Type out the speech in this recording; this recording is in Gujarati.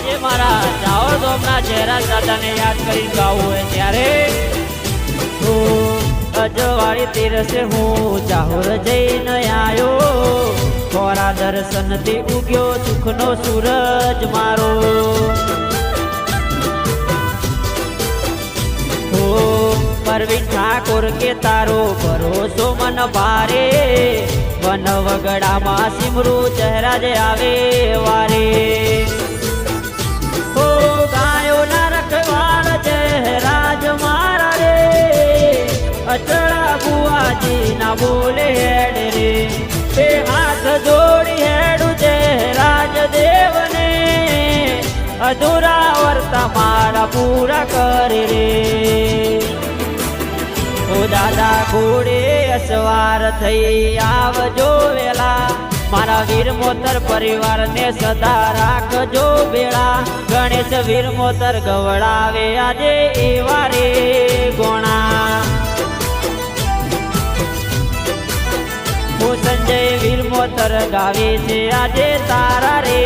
આજે મારા ચાવર ગોમના ચહેરા દાદાને યાદ કરી ગાવું હોય ત્યારે અજવાળી તીરસે હું ચાહોર જઈને આયો ખોરા દર્શનથી ઉગ્યો સુખનો સૂરજ મારો પરવીન ઠાકોર કે તારો ભરોસો મન ભારે વન વગડામાં સિમરું ચહેરા જે આવે વારે ગાયો ના રખવાળ ચહેરા જ મારા રે અચળા બુઆજી ના બોલે હેડ રે બે હાથ જોડી હેડું ચહેરા જ દેવને અધૂરા વર્તા મારા પૂરા કરે રે ઓ દાદા ઘોડે અસવાર થઈ આવજો વેલા મારા વીર મોતર પરિવારને સદા રાખજો બેળા ગણેશ વીર મોતર ગવડાવે આજે એવા રે ગોણા હું સંજય વીર મોતર ગાવે છે આજે તારા રે